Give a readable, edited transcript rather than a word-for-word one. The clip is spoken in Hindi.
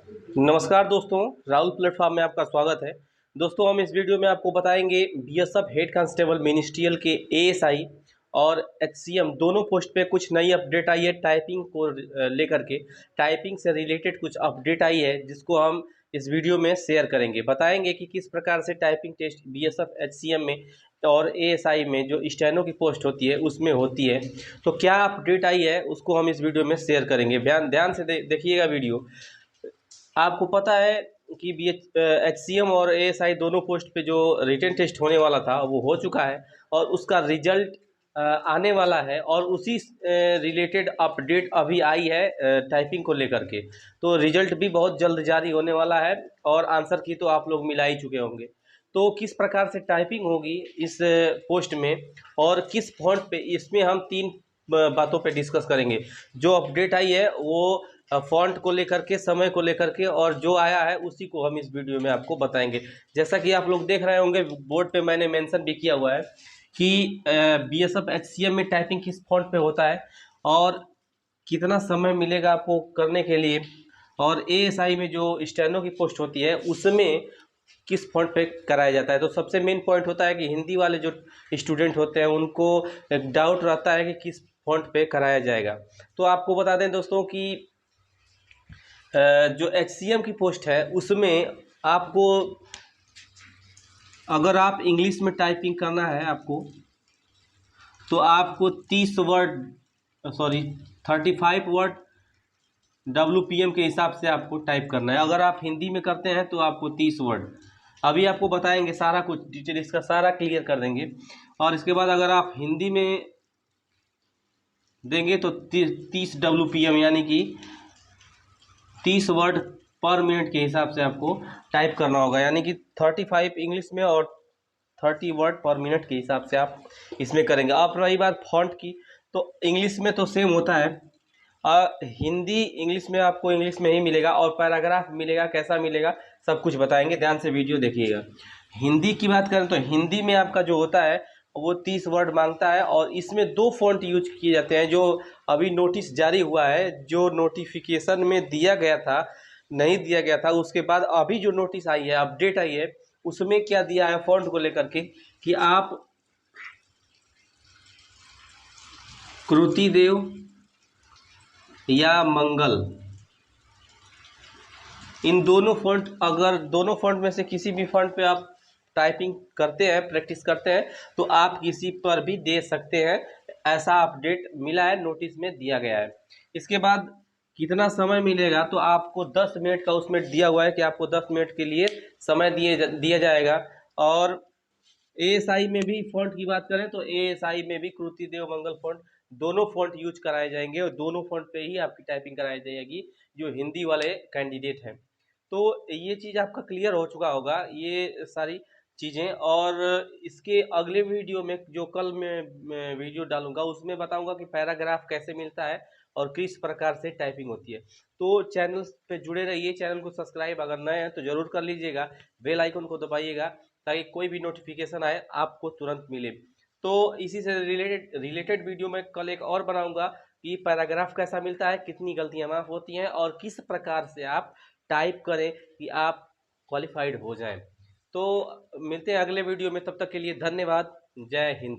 नमस्कार दोस्तों, राहुल प्लेटफॉर्म में आपका स्वागत है। दोस्तों, हम इस वीडियो में आपको बताएंगे बीएसएफ हेड कांस्टेबल मिनिस्ट्रियल के एएसआई और एचसीएम दोनों पोस्ट पे कुछ नई अपडेट आई है। टाइपिंग को लेकर के टाइपिंग से रिलेटेड कुछ अपडेट आई है, जिसको हम इस वीडियो में शेयर करेंगे। बताएंगे कि किस प्रकार से टाइपिंग टेस्ट बीएसएफ एचसीएम में और एएसआई में जो स्टेनो की पोस्ट होती है उसमें होती है। तो क्या अपडेट आई है उसको हम इस वीडियो में शेयर करेंगे। ध्यान ध्यान से देखिएगा वीडियो। आपको पता है कि बी एचसीएम और एएसआई दोनों पोस्ट पे जो रिटन टेस्ट होने वाला था वो हो चुका है और उसका रिजल्ट आने वाला है, और उसी रिलेटेड अपडेट अभी आई है टाइपिंग को लेकर के। तो रिजल्ट भी बहुत जल्द जारी होने वाला है और आंसर की तो आप लोग मिला ही चुके होंगे। तो किस प्रकार से टाइपिंग होगी इस पोस्ट में और किस फॉन्ट पे, इसमें हम तीन बातों पे डिस्कस करेंगे। जो अपडेट आई है वो फॉन्ट को लेकर के, समय को लेकर के, और जो आया है उसी को हम इस वीडियो में आपको बताएंगे। जैसा कि आप लोग देख रहे होंगे बोर्ड पे मैंने मेंशन भी किया हुआ है कि बीएसएफ एचसीएम में टाइपिंग किस फॉन्ट पे होता है और कितना समय मिलेगा आपको करने के लिए, और एएसआई में जो स्टेनो की पोस्ट होती है उसमें किस फॉन्ट पे कराया जाता है। तो सबसे मेन पॉइंट होता है कि हिंदी वाले जो स्टूडेंट होते हैं उनको एक डाउट रहता है कि किस फॉन्ट पे कराया जाएगा। तो आपको बता दें दोस्तों कि जो एचसीएम की पोस्ट है उसमें आपको, अगर आप इंग्लिश में टाइपिंग करना है आपको, तो आपको 30 वर्ड, सॉरी 35 वर्ड WPM के हिसाब से आपको टाइप करना है। अगर आप हिंदी में करते हैं तो आपको 30 वर्ड। अभी आपको बताएंगे, सारा कुछ डिटेल इसका सारा क्लियर कर देंगे। और इसके बाद अगर आप हिंदी में देंगे तो 30 WPM यानी कि 30 वर्ड पर मिनट के हिसाब से आपको टाइप करना होगा, यानी कि 35 इंग्लिश में और 30 वर्ड पर मिनट के हिसाब से आप इसमें करेंगे। अब रही बात फॉन्ट की, तो इंग्लिश में तो सेम होता है, हिंदी इंग्लिश में आपको इंग्लिश में ही मिलेगा, और पैराग्राफ मिलेगा, कैसा मिलेगा सब कुछ बताएंगे। ध्यान से वीडियो देखिएगा। हिंदी की बात करें तो हिंदी में आपका जो होता है वो 30 वर्ड मांगता है, और इसमें दो फॉन्ट यूज किए जाते हैं जो अभी नोटिस जारी हुआ है। जो नोटिफिकेशन में दिया गया था, नहीं दिया गया था, उसके बाद अभी जो नोटिस आई है, अपडेट आई है, उसमें क्या दिया है फॉन्ट को लेकर के कि आप कृतिदेव या मंगल, इन दोनों फॉन्ट, अगर दोनों फॉन्ट में से किसी भी फॉन्ट पे आप टाइपिंग करते हैं, प्रैक्टिस करते हैं, तो आप किसी पर भी दे सकते हैं। ऐसा अपडेट मिला है, नोटिस में दिया गया है। इसके बाद कितना समय मिलेगा, तो आपको 10 मिनट का उसमें दिया हुआ है कि आपको 10 मिनट के लिए समय दिया जाएगा। और एएसआई में भी फॉन्ट की बात करें तो एएसआई में भी कृतिदेव मंगल फॉन्ट, दोनों फॉन्ट यूज कराए जाएंगे, और दोनों फॉन्ट पे ही आपकी टाइपिंग कराई जाएगी जो हिंदी वाले कैंडिडेट हैं। तो ये चीज़ आपका क्लियर हो चुका होगा, ये सारी चीज़ें। और इसके अगले वीडियो में जो कल मैं वीडियो डालूंगा उसमें बताऊंगा कि पैराग्राफ कैसे मिलता है और किस प्रकार से टाइपिंग होती है। तो चैनल पे जुड़े रहिए, चैनल को सब्सक्राइब अगर नए हैं तो ज़रूर कर लीजिएगा, बेल आइकन को दबाइएगा ताकि कोई भी नोटिफिकेशन आए आपको तुरंत मिले। तो इसी से रिलेटेड वीडियो मैं कल एक और बनाऊंगा कि पैराग्राफ कैसा मिलता है, कितनी गलतियां माफ होती हैं, और किस प्रकार से आप टाइप करें कि आप क्वालिफाइड हो जाएं। तो मिलते हैं अगले वीडियो में, तब तक के लिए धन्यवाद। जय हिंद।